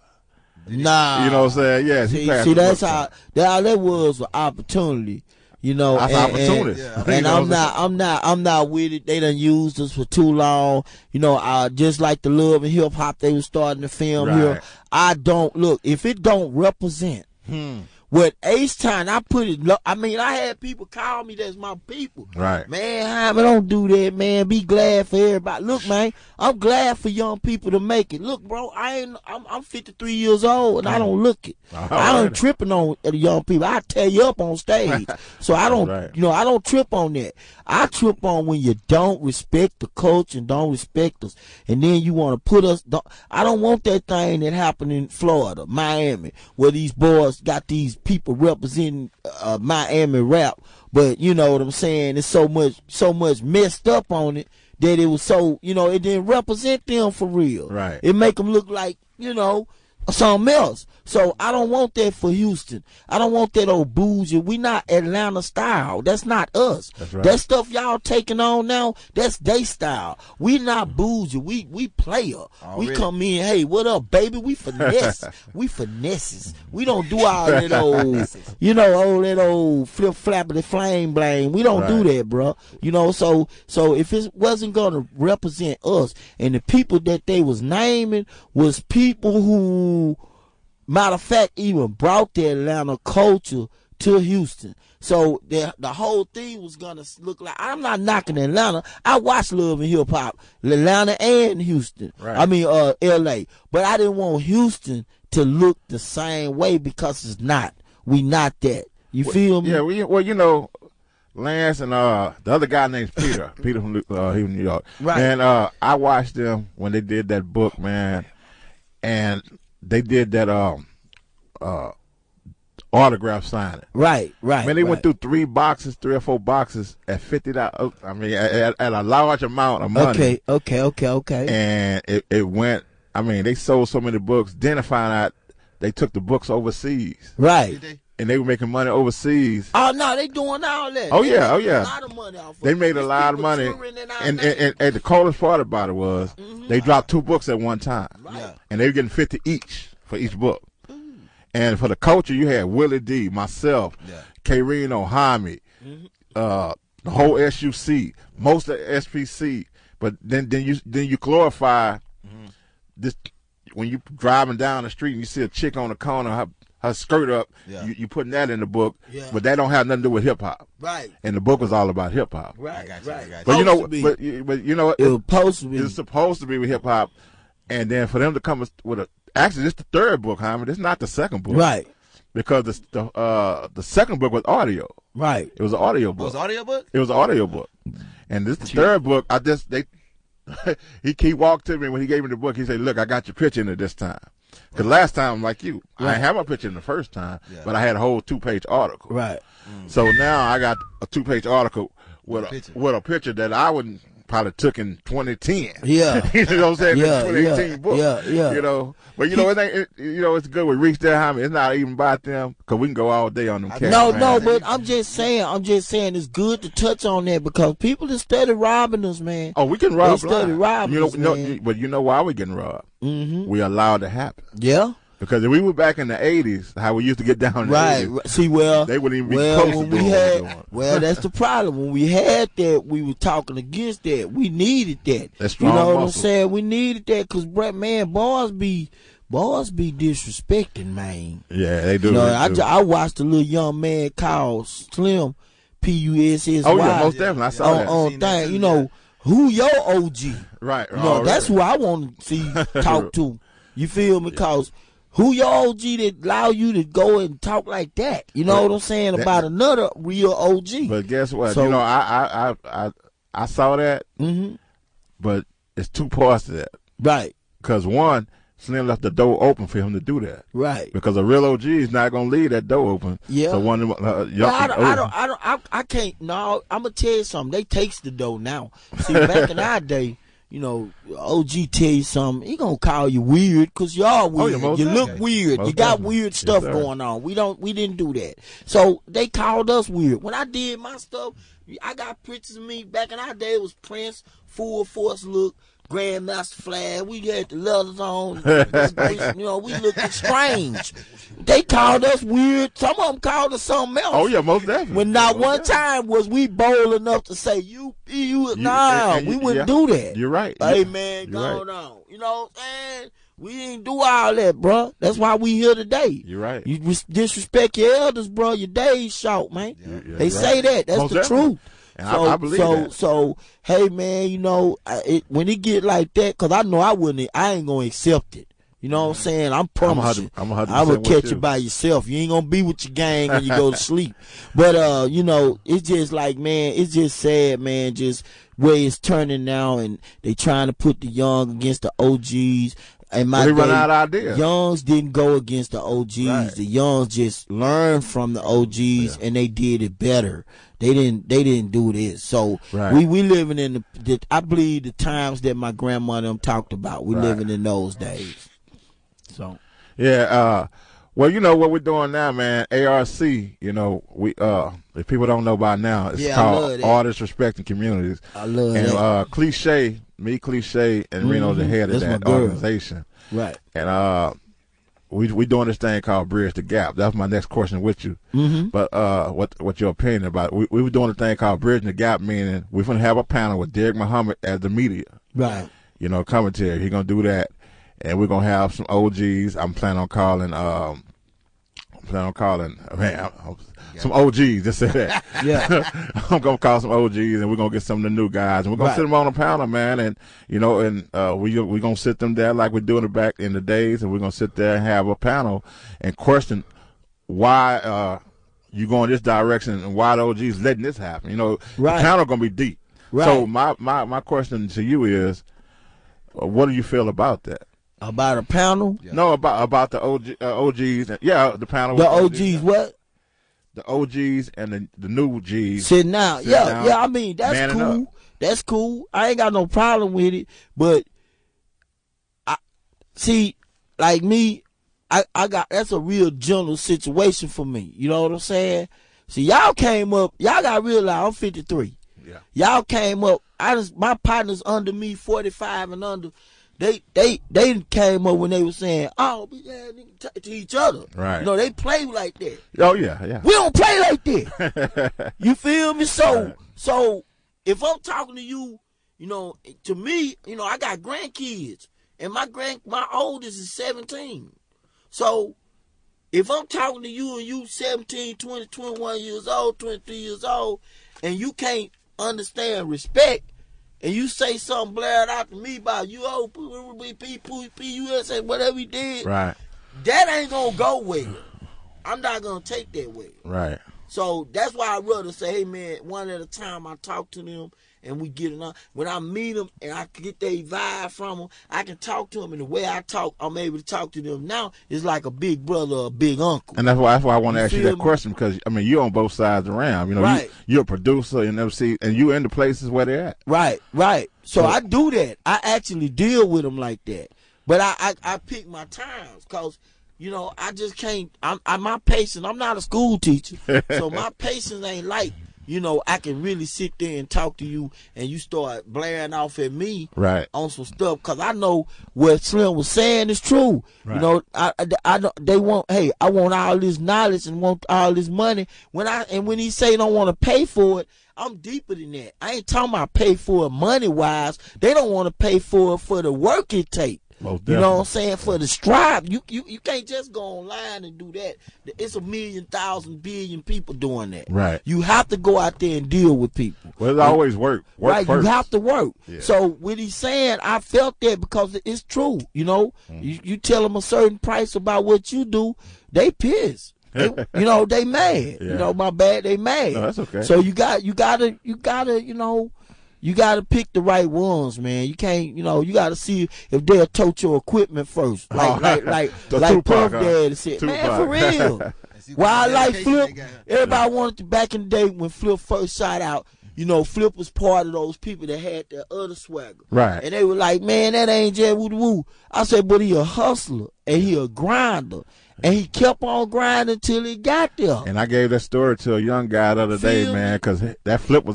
Nah. You know what I'm saying? Yes. See, that's how that was an opportunity. You know, that's opportunity. And I'm not with it. They done used us for too long. You know, just like the Love and Hip Hop they was starting to film here. I don't look if it don't represent what Htown. I put it. I mean, I had people call me. That's my people. Right. Man, Jhiame, don't do that, man. Be glad for everybody. Look, man, I'm glad for young people to make it. Look, bro, I'm 53 years old and I don't look it. I don't tripping on the young people. I tear you up on stage. So I don't, you know, I don't trip on that. I trip on when you don't respect the coach and don't respect us, and then you want to put us. I don't want that thing that happened in Florida, Miami, where these boys got these people representing Miami rap, But you know what I'm saying? It's so much messed up on it that it was so, you know, it didn't represent them for real. Right. It make them look like, you know, something else. So I don't want that for Houston. I don't want that old bougie. We not Atlanta style. That's not us. That's right. That stuff y'all taking on now, that's they style. We not bougie. We player. Already. We come in, hey, what up, baby? We finesse. We finesses. We don't do all that old, you know, all that old flip flappity flame blame. We don't do that, bro. You know, so if it wasn't gonna represent us, and the people that they was naming was people who, matter of fact, even brought the Atlanta culture to Houston. So the whole thing was gonna look like, I'm not knocking Atlanta. I watch Love and Hip Hop, Atlanta and Houston. Right. I mean, LA. But I didn't want Houston to look the same way because it's not. We not that. You feel me? Yeah. Well, you know, Lance and the other guy named Peter. Peter from New York. Right. And I watched them when they did that book, man, and they did that autograph signing. Right. Man, they went through 3 or 4 boxes at $50. I mean, at a large amount of money. Okay. And it went. I mean, they sold so many books. Then I found out they took the books overseas. Right. And they were making money overseas. Oh no, they doing all that. Oh They yeah, making yeah. a lot of money off of They it. made a These lot of people money. touring in our And name. the coolest part about it was they dropped 2 books at one time. Yeah. And they were getting 50 each for each book. And for the culture, you had Willie D, myself, K-Rino, Jhiame, the whole SUC, most of the SPC. But then you glorify this when you driving down the street and you see a chick on the corner, her skirt up, you putting that in the book. Yeah. But that don't have nothing to do with hip hop. Right. And the book was all about hip hop. Right. I got you. But you know, Supposed to be. but you know, It was supposed to be. it's supposed to be with hip hop, and then for them to come with a, actually, this is the 3rd book, Hyman. This is not the 2nd book, Right. Because the 2nd book was audio. Right. It was an audio book. Was it audiobook? It was an audio book, and this is the 3rd book. He walked to me when he gave me the book. He said, "Look, I got your picture in it this time." Because last time, like you, I didn't have my picture in the first time, but I had a whole 2-page article. Right. So now I got a 2-page article with Picture. a picture that I wouldn't probably took in 2010. Yeah. You know what I'm saying? Yeah, The 2018 yeah, book. yeah. You know, but you know, it's good. We reached there, Jaime. It's not even about them because we can go all day on them. Cats, No, man. but I'm just saying it's good to touch on that because people that study robbing us, man. Oh, we can rob. They study blind. robbing You know, us, no, man. but you know why we getting robbed? Mm-hmm. We allowed it to happen. Yeah. Because if we were back in the 80s, how we used to get down in the Right. 80s, See, well, they wouldn't even be close to when doing we what we're had, doing. well, that's the problem. When we had that, we were talking against that. We needed that. That's you strong know what I'm muscle. saying? We needed that because, man, boys be disrespecting, man. Yeah, they do. You know, they do. I watched a little young man called Slim, P-U-S-S-Y. Oh, yeah, most definitely. I saw that. On Seen that thing, too, you know, who your OG? Right. You know, that's who I want to see talk to. You feel me? Because who your OG that allow you to go and talk like that? You know what I'm saying about another real OG. But guess what? So- you know, I saw that, but it's 2 parts to that. Right, Because one, Slim left the door open for him to do that. right. Because a real OG is not gonna leave that door open. Yeah. So one of them, I can't. No, I'm gonna tell you something. They takes the dough now. See, back in our day, you know, OG tell you something, he gonna call you weird because you are weird. most You look definitely. weird. Most You got definitely. weird stuff sir. going on. We didn't do that. So they called us weird. When I did my stuff, I got pictures of me back in our day. It was Prince, full force look. Grandmaster flag, we had the leathers on, you know, we looking strange. They called us weird. Some of them called us something else. Oh yeah, most definitely. When not Most one definitely. time was we bold enough to say nah, and we wouldn't yeah, do that. You're right. Hey Yeah, man, you're go right. on. You know what I'm saying? We ain't do all that, bro. That's why we here today. You're right. You disrespect your elders, bro. Your days short, man. You're They right. say that. That's Most the definitely. truth. And I believe that. So, hey man, you know, when it get like that, cause I know I ain't gonna accept it. You know what I'm saying? I'm promising. I'm 100% I will with catch you. you by yourself. You ain't gonna be with your gang when you go to sleep. But you know, it's just like, man, it's just sad, man, just where it's turning now, and they trying to put the young against the OGs. And my They run out of ideas. Youngs didn't go against the OGs. Right. The youngs just learned from the OGs, and they did it better. They didn't do this. So Right. we living in the I believe the times that my grandma them talked about. We living in those days. So Yeah, well, you know what we're doing now, man. ARC, you know, we if people don't know by now, it's called Artists Respecting Communities. I love and that. Cliche, and Reno's the head of That's that my girl. organization. Right. And we doing this thing called Bridge the Gap. That's my next question with you. Mm-hmm. But what's your opinion about it? We were doing a thing called Bridging the Gap, meaning we're gonna have a panel with Derek Muhammad as the media. Right. You know, commentary. He's gonna do that. And we're gonna have some OGs. I'm planning on calling. Some OGs. Just say that. Yeah. I'm gonna call some OGs, and we're gonna get some of the new guys, and we're gonna sit them on a panel, man. And you know, and we're gonna sit them there like we're doing it back in the days, and we're gonna sit there and have a panel and question why you going this direction and why the OGs letting this happen. You know, the panel gonna be deep. Right. So my question to you is, what do you feel about that? About a panel? Yeah. No, about the OGs. The panel. The OGs what? The OGs and the new Gs. Sitting down. Down, I mean, that's cool. Up. That's cool. I ain't got no problem with it. But I see, like me, I got, that's a real general situation for me. You know what I'm saying? See, y'all came up, y'all got to realize I'm 53. Yeah. Y'all came up, my partners under me, 45 and under, they came up when they were saying, oh, yeah, to each other. Right. You know, they play like that. Oh, yeah. We don't play like that. You feel me? So if I'm talking to you, you know, to me, you know, I got grandkids, and my oldest is 17. So if I'm talking to you and you 17, 20, 21 years old, 23 years old, and you can't understand respect, and you say something blared out to me about you, USA, whatever he did, right, that ain't gonna go well. I'm not gonna take that way. Right. So that's why I'd rather say, hey man, one at a time I talk to them and we get it on. When I meet them and I get their vibe from them, I can talk to them, and the way I talk, I'm able to talk to them now is like a big brother or a big uncle. And that's why I want to ask you that question, because I mean you're on both sides around. You know, right. you're a producer and MC, and you in the places where they're at. Right. So I do that. I actually deal with them like that. But I pick my times, because you know, I just can't. My patience. I'm not a school teacher, so my patience ain't like, you know, I can really sit there and talk to you, and you start blaring off at me, right, on some stuff, because I know what Slim was saying is true. Right. You know, I they want, hey, I want all this knowledge and want all this money. When he say don't want to pay for it, I'm deeper than that. I ain't talking about pay for it money wise. They don't want to pay for it for the work it takes. You know what I'm saying? For the strive, you can't just go online and do that. It's 1,000,000 billion people doing that. Right. You have to go out there and deal with people. Well, it's always work. Right. First. You have to work. Yeah. So what he's saying, I felt that because it's true. You know, you tell them a certain price about what you do, they pissed. You know, they mad. Yeah. You know, my bad, they mad. No, that's okay. So you gotta, you know. You got to pick the right ones, man. You can't, you know, you got to see if they'll tote your equipment first. Like Puff Daddy said, man, for real. Why I like Flip, everybody wanted to, back in the day when Flip first shot out, you know, Flip was part of those people that had the other swagger. Right. And they were like, man, that ain't just woo-woo. I said, but he a hustler and he a grinder. And he kept on grinding until he got there. And I gave that story to a young guy the other day, man, because that Flip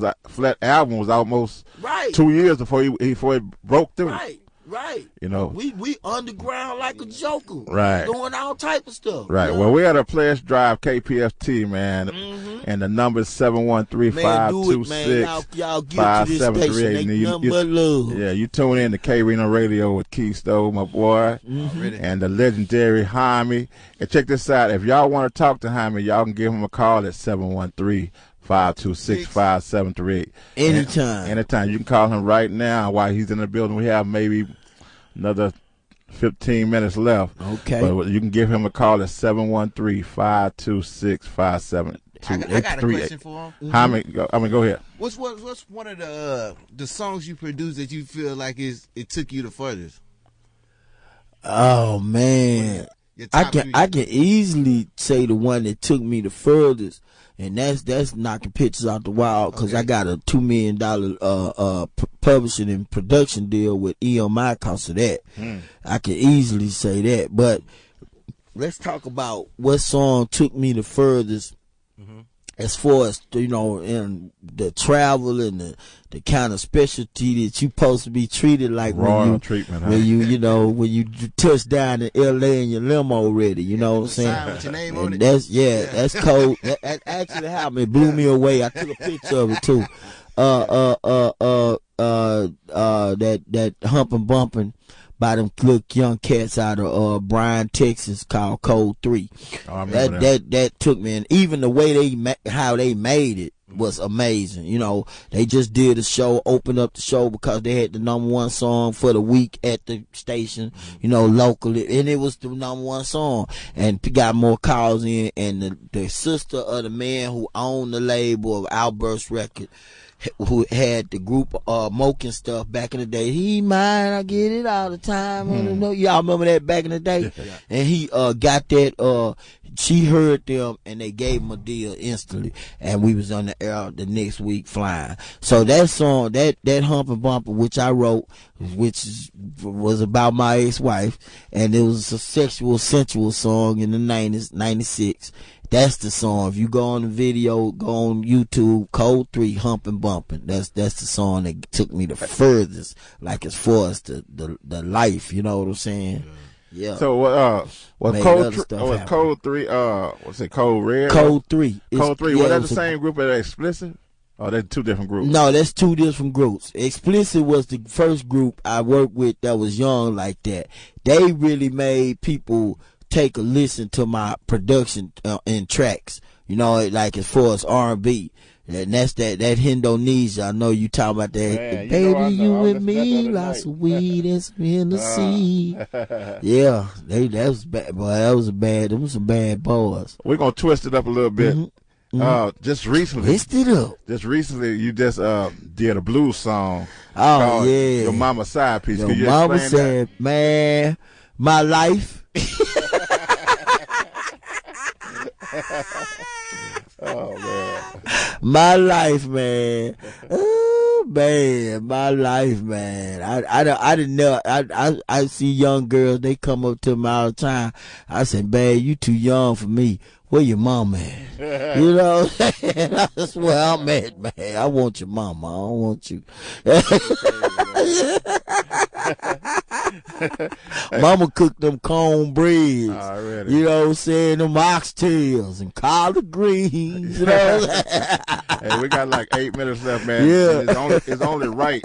album was almost 2 years before it broke through. Right. You know, we underground like a joker. Right. Doing all type of stuff. Right. You know? Well, we had a Pledge Drive KPFT, man, and the number is 713-526-5738. Yeah, you tune in to K-Rino Radio with Keystone, my boy, and the legendary Jhiame. And check this out. If y'all want to talk to Jhiame, y'all can give him a call at 713-526-5738. Anytime. Anytime. You can call him right now while he's in the building. We have maybe another 15 minutes left. Okay. But you can give him a call at 713-526-5728. I got a question for him. Go ahead. What's one of the songs you produced that you feel like it took you the furthest? Oh man, I can easily say the one that took me the furthest, and that's knocking pictures out the wall, because I got a $2 million publishing and production deal with EMI because of that. I can easily say that. But let's talk about what song took me the furthest. As far as, you know, in the travel and the kind of specialty that you supposed to be treated like royal treatment, when you know, when you touch down in LA in your limo ready, you know what I'm saying? With your name on it. That's cold. That actually happened. It blew me away. I took a picture of it too. That humping bumping by them little young cats out of Bryan, Texas, called Code 3. That took me, and even the way how they made it was amazing. You know, they just did a show, opened up the show because they had the #1 song for the week at the station, you know, locally, and it was the #1 song, and got more calls in, and the sister of the man who owned the label of Outburst Record, who had the group Moke and stuff back in the day. He mine, I get it all the time. Y'all remember that back in the day? And he got that, she heard them and they gave him a deal instantly, and we was on the air the next week flying. So that song, that Humpin' Bumper, which I wrote, was about my ex-wife, and it was a sexual, sensual song in the 90s, 96. That's the song. If you go on the video, go on YouTube, Code 3, Humpin' Bumpin'. That's the song that took me the furthest, like as far as the life, you know what I'm saying? Yeah. So Code 3, what's it, Code Red? Code 3. Code 3, was that the same group as Explicit? Oh, they're two different groups. No, that's two different groups. Explicit was the first group I worked with that was young like that. They really made people take a listen to my production and tracks, you know, like as far as R&B. And that's that Indonesia. I know you talking about that. Man, baby, you and me, lots of weed and some Hennessy. Yeah, that was bad, boy. Them was some bad boys. We're gonna twist it up a little bit. Just recently, twist it up. Just recently, you just did a blues song. Oh yeah, Your Mama Side Piece. Your Mama said, that? Man, my life. Oh man, my life, man. Oh man, my life, man. I didn't know. I see young girls. They come up to me all the time. I said, "Babe, you too young for me. Where your mama at?" You know what I'm saying? That's where I'm at, man. I want your mama. I don't want you. Mama cooked them cornbreads. Already. You know what I'm saying? Them oxtails and collard greens. You know? Hey, we got like 8 minutes left, man. Yeah. It's only right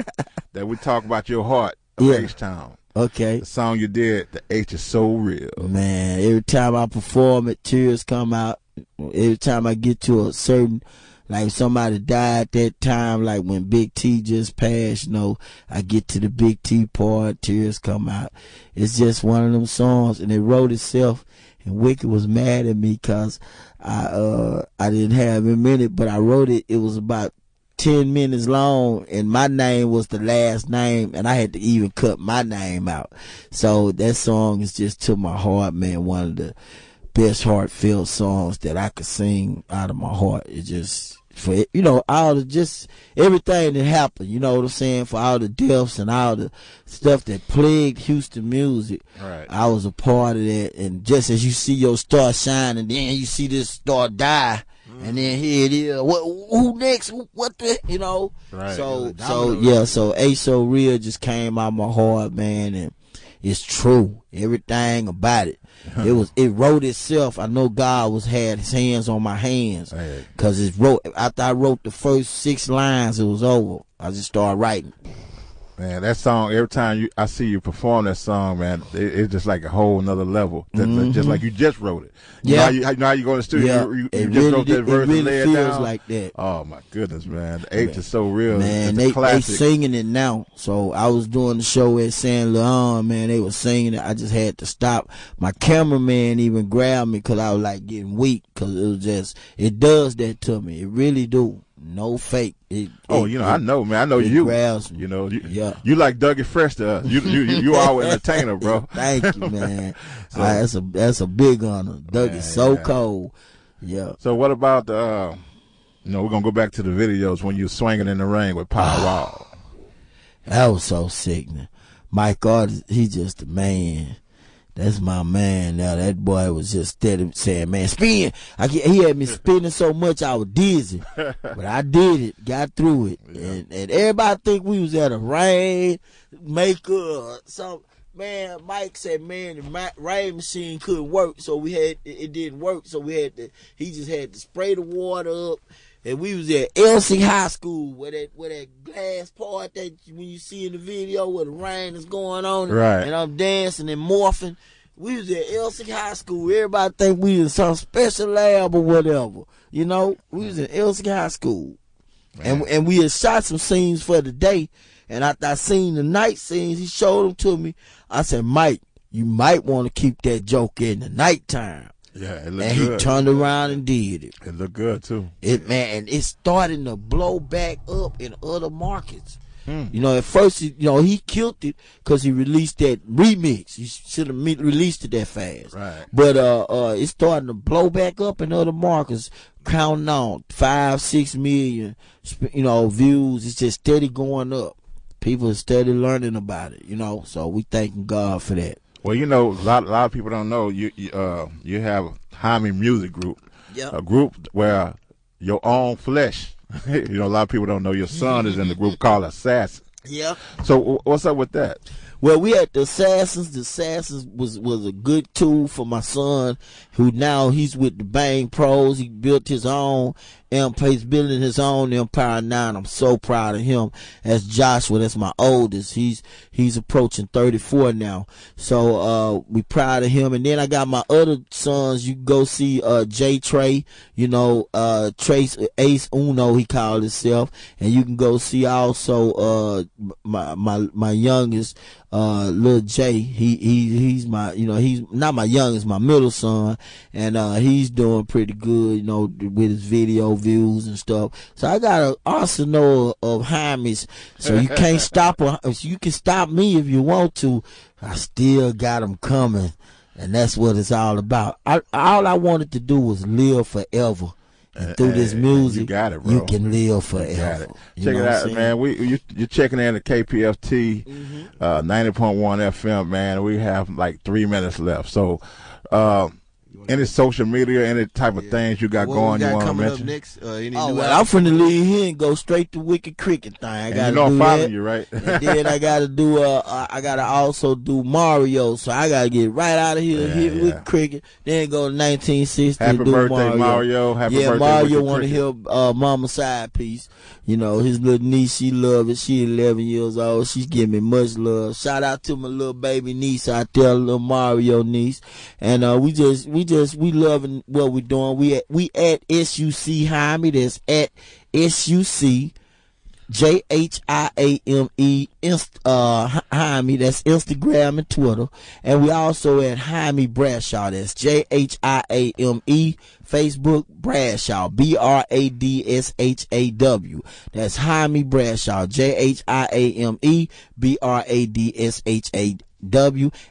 that we talk about your heart of Htown. Okay. The song you did, the H is so real. Man, every time I perform it, tears come out. Every time I get to a certain, like somebody died that time, like when Big T just passed, you know, I get to the Big T part, tears come out. It's just one of them songs, and it wrote itself, and Wicked was mad at me because I didn't have him in it, but I wrote it. It was about 10 minutes long, and my name was the last name, and I had to even cut my name out. So that song is just to my heart, man. One of the best heartfelt songs that I could sing out of my heart. It just, for, you know, all the, just everything that happened, you know what I'm saying, for all the deaths and all the stuff that plagued Houston music. Right. I was a part of that, and just as you see your star shine, and then you see this star die, and then here it is. Who next? What the, you know? Right. So A So Real just came out my heart, man, and it's true. Everything about it. It wrote itself. I know God had his hands on my hands, because after I wrote the first 6 lines, it was over. I just started writing. Man, that song, every time I see you perform that song, man, it's just like a whole nother level. Just like you just wrote it. You know how you go in the studio, you just wrote that verse and lay it down. It really feels like that. Oh, my goodness, man. The H is so real. Man, they singing it now. So I was doing the show at San Leon, man. They were singing it. I just had to stop. My cameraman even grabbed me because I was like getting weak because it was just, it does that to me. It really do. No fake. I know, man. I know you. You know, you like Dougie Fresh to us. You are an entertainer, bro. Thank you, man. That's a big honor. Dougie's so cold. Yeah. So what about we're gonna go back to the videos when you swinging in the ring with Power Wall. That was so sickening. Mike Artis, he just a man. That's my man. Now that boy was just steady saying, "Man, spin." He had me spinning so much I was dizzy, but I did it, got through it, and everybody think we was at a rainmaker or something. Man, Mike said, "Man, the rain machine couldn't work, so it didn't work, so he just had to spray the water up." And we was at Elsie High School where that glass part that when you see in the video where the rain is going on, right? And I'm dancing and morphing. We was at Elsie High School. Everybody think we in some special lab or whatever. You know, we was in Elsie High School, and we had shot some scenes for the day. And after I seen the night scenes, he showed them to me. I said, "Mike, you might want to keep that joke in the nighttime." Yeah, it looked good. And he turned around and did it. It looked good too. And it's starting to blow back up in other markets. You know, at first, he killed it because he released that remix. He should have released it that fast. Right. But it's starting to blow back up in other markets, counting on 5-6 million, views. It's just steady going up. People are steady learning about it. So we thanking God for that. Well, a lot of people don't know you have Jhiame Music Group, a group where your own flesh. A lot of people don't know your son is in the group called Assassin. Yeah. So what's up with that? Well, we had the Assassins. The Assassins was a good tool for my son, who now he's with the Bang Pros. He built his own empire. He's building his own empire now, and I'm so proud of him. As Joshua, that's my oldest. He's approaching 34 now. So we proud of him. And then I got my other sons. You can go see J Trey, Trace Ace Uno, he called himself. And you can go see also my youngest, Lil J. He's my, he's not my youngest, my middle son, and he's doing pretty good, with his video views and stuff. So I got an arsenal of Jhiames, so you can't stop her. You can stop me if you want to. I still got them coming, and that's what it's all about. All I wanted to do was live forever. And through this music, you got it, bro. You can live forever. Check it out, man. You're checking in at KPFT 90.1 FM, man. We have like 3 minutes left. So, any social media, any type of things you got going, you want to mention? Up next? I'm finna leave here and go straight to Wicked Cricket thing. I gotta do following you, right? And then I gotta do. I gotta also do Mario, so I gotta get right out of here, hit Wicked Cricket, then go to 1960. Happy and do birthday, Mario! Happy birthday, Mario want to hear Mama's side piece. His little niece, she love it. She 11 years old. She's giving me much love. Shout out to my little baby niece out there, little Mario niece. And we loving what we're doing. We at SUC Jhiame. That's at SUC JHIAME Jhiame. That's Instagram and Twitter. And we also at Jhiame Bradshaw. That's JHIAME. Facebook Bradshaw, BRADSHAW. That's Jhiame Bradshaw, JHIAME BRADSHAW.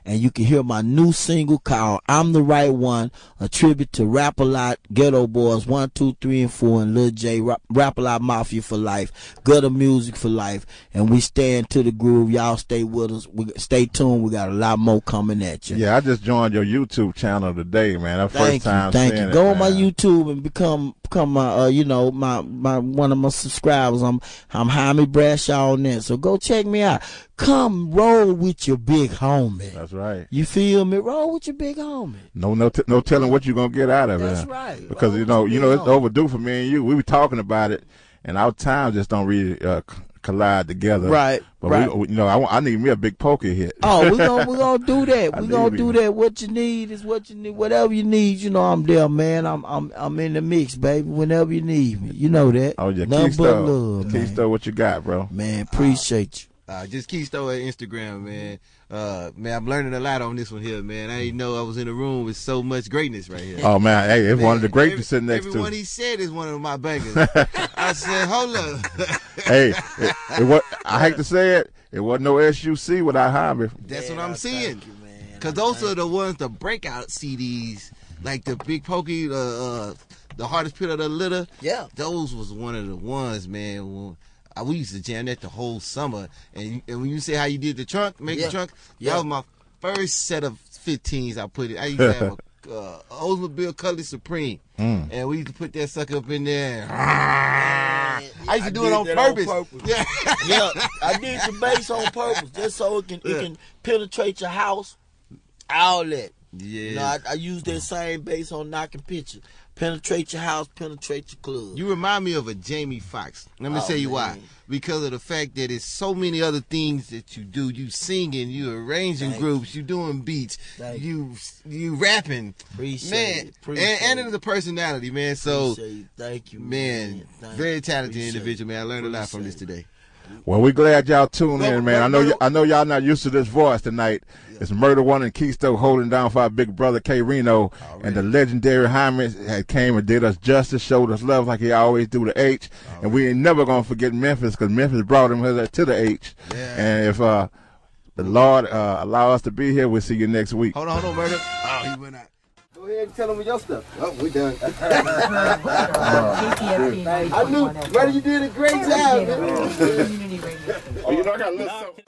And you can hear my new single called "I'm the Right One," a tribute to Rap-A-Lot, Ghetto Boys 1, 2, 3, and 4, and Lil J, Rap-A-Lot Mafia for life, gutter music for life. And we stand to the groove. Y'all stay with us. Stay tuned. We got a lot more coming at you. Yeah, I just joined your YouTube channel today, man. That's first time Thank seeing you. it, Go on man. my YouTube and become my my one of my subscribers. I'm Jhiame Bradshaw on there. So go check me out. Come roll with your big homie. That's right. You feel me? Roll with your big homie. No telling what you're gonna get out of it. That's right. Because it's overdue for me and you. We were talking about it, and our time just don't really collide together. Right. But right. we, you know, I need me a big poker hit. Oh, we gonna do that. We gonna do that. What you need is what you need. Whatever you need, you know, I'm there, man. I'm in the mix, baby. Whenever you need me, you know that. Oh yeah, nothing but love, man. Keisto, what you got, bro? Man, appreciate you. Just Keisto at Instagram, man. Man, I'm learning a lot on this one here, man. I didn't know I was in a room with so much greatness right here. Oh man, hey, it's one of the greats to sit next to. Everyone he said is one of my bangers. I said, hold up. Hey, I hate to say it, it wasn't no SUC without Jhiame. That's what I'm seeing. Because those are the ones, the breakout CDs, like the Big Pokey, the Hardest Pit of the Litter. Yeah. Those was one of the ones, man. We used to jam that the whole summer. And when you say how you did the trunk, the trunk, that was my first set of 15s I put it. I used to have a Oldsmobile Cutlass Supreme. And we used to put that sucker up in there. I used to do it on purpose. Yeah. Yeah, I did the bass on purpose just so it can penetrate your house. All that. Yeah. You know, I use that same bass on Knocking Pictures. Penetrate your house, penetrate your club. You remind me of a Jhiame Foxx. Let me tell you why. Because of the fact that it's so many other things that you do. You singing, you arranging groups, you doing beats, you rapping. Appreciate it. And it's a personality, man. So thank you, man. Very talented individual, man. I learned a lot from this today. Well, we're glad y'all tuned in, man. I know y'all not used to this voice tonight. It's Murder One and Keisto holding down for our big brother K-Rino, and the legendary Jhiame had came and did us justice, showed us love like he always do the H, and we ain't never gonna forget Memphis because Memphis brought him to the H. Yeah. And if the Lord allow us to be here, we'll see you next week. Hold on, Murder. Oh, he went out. Go ahead and tell them your stuff. Oh, we done. I knew, Murder, you did a great job, man. Oh, you know I got a little something.